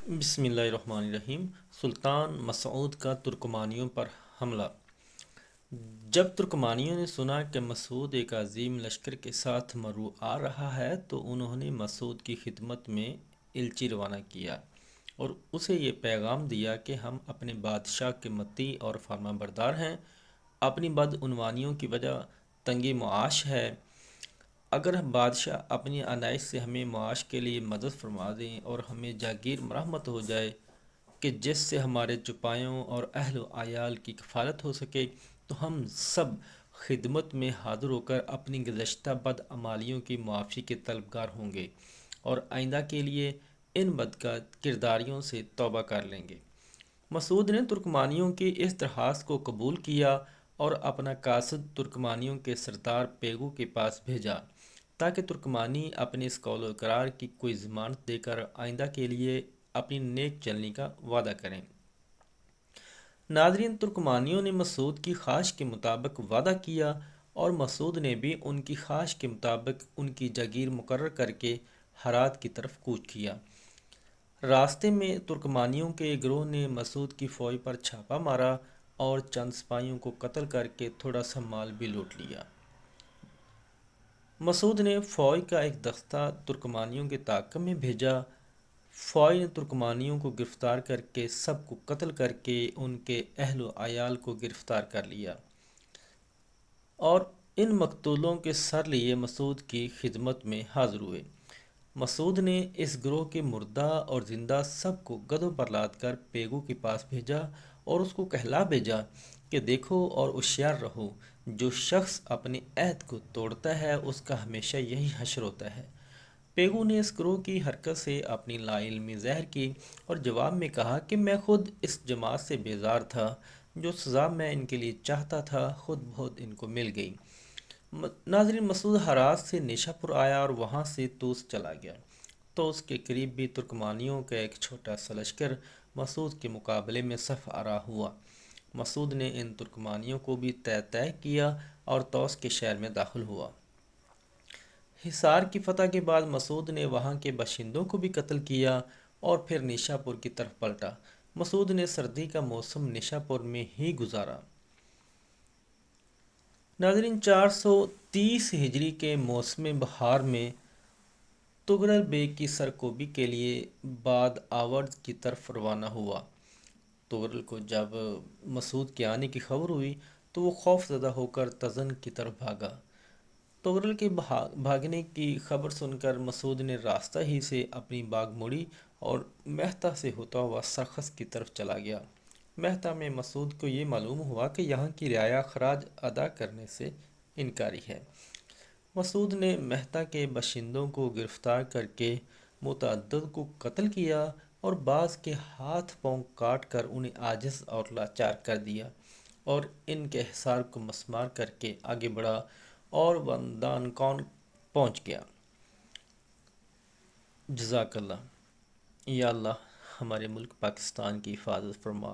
بسم اللہ الرحمن الرحیم۔ سلطان مسعود کا ترکمانیوں پر حملہ۔ جب ترکمانیوں نے سنا کہ مسعود ایک عظیم لشکر کے ساتھ مرو آ رہا ہے تو انہوں نے مسعود کی خدمت میں الچی روانہ کیا اور اسے یہ پیغام دیا کہ ہم اپنے بادشاہ کے مطیع اور فرما بردار ہیں۔ اپنی بدعنوانیوں کی وجہ تنگی معاش ہے۔ اگر بادشاہ اپنی عنایت سے ہمیں معاش کے لیے مدد فرما دیں اور ہمیں جاگیر مرحمت ہو جائے کہ جس سے ہمارے چپایوں اور اہل و عیال کی کفالت ہو سکے تو ہم سب خدمت میں حاضر ہو کر اپنی گزشتہ بدعمالیوں کی معافی کے طلبگار ہوں گے اور آئندہ کے لیے ان بد کرداریوں سے توبہ کر لیں گے۔ مسعود نے ترکمانیوں کی اس درخواست کو قبول کیا اور اپنا قاصد ترکمانیوں کے سردار پیگو کے پاس بھیجا تاکہ ترکمانی اپنے اس قول و اقرار کی کوئی ضمانت دے کر آئندہ کے لیے اپنی نیک چلنی کا وعدہ کریں۔ ناظرین، ترکمانیوں نے مسعود کی خواہش کے مطابق وعدہ کیا اور مسعود نے بھی ان کی خواہش کے مطابق ان کی جاگیر مقرر کر کے ہرات کی طرف کوچ کیا۔ راستے میں ترکمانیوں کے ایک گروہ نے مسعود کی فوج پر چھاپا مارا اور چند سپاہیوں کو قتل کر کے تھوڑا سا مال بھی لوٹ لیا۔ مسعود نے فوج کا ایک دستہ ترکمانیوں کے تعاقب میں بھیجا۔ فوج نے ترکمانیوں کو گرفتار کر کے سب کو قتل کر کے ان کے اہل و عیال کو گرفتار کر لیا اور ان مقتولوں کے سر لیے مسعود کی خدمت میں حاضر ہوئے۔ مسعود نے اس گروہ کے مردہ اور زندہ سب کو گدھوں پر لاد کر پیگو کے پاس بھیجا اور اس کو کہلا بھیجا کہ دیکھو اور ہوشیار رہو، جو شخص اپنے عہد کو توڑتا ہے اس کا ہمیشہ یہی حشر ہوتا ہے۔ پیگو نے اس گروہ کی حرکت سے اپنی لا علمی ظاہر کی اور جواب میں کہا کہ میں خود اس جماعت سے بیزار تھا، جو سزا میں ان کے لیے چاہتا تھا خود بخود ان کو مل گئی۔ ناظرین، مسعود ہرات سے نیشا پور آیا اور وہاں سے توس چلا گیا تو اس کے قریب بھی ترکمانیوں کا ایک چھوٹا سا لشکر مسعود کے مقابلے میں صف آرا ہوا۔ مسعود نے ان ترکمانیوں کو بھی طے کیا اور توس کے شہر میں داخل ہوا۔ حصار کی فتح کے بعد مسعود نے وہاں کے باشندوں کو بھی قتل کیا اور پھر نیشا پور کی طرف پلٹا۔ مسعود نے سردی کا موسم نیشا پور میں ہی گزارا۔ ناظرین، 430 ہجری کے موسم بہار میں تغرل بیگ کی سرکوبی کے لیے باد آورد کی طرف روانہ ہوا۔ تغرل کو جب مسعود کے آنے کی خبر ہوئی تو وہ خوف زدہ ہو کر تزن کی طرف بھاگا۔ تغرل کے بھاگنے کی خبر سن کر مسعود نے راستہ ہی سے اپنی باغ موڑی اور مہتہ سے ہوتا ہوا سرخس کی طرف چلا گیا۔ مہتہ میں مسعود کو یہ معلوم ہوا کہ یہاں کی رعایا خراج ادا کرنے سے انکاری ہے۔ مسعود نے مہتہ کے باشندوں کو گرفتار کر کے متعدد کو قتل کیا اور بعض کے ہاتھ پاؤں کاٹ کر انہیں عاجز اور لاچار کر دیا اور ان کے حصار کو مسمار کر کے آگے بڑھا اور وندان کون پہنچ گیا۔ جزاک اللہ۔ یا اللہ ہمارے ملک پاکستان کی حفاظت فرما۔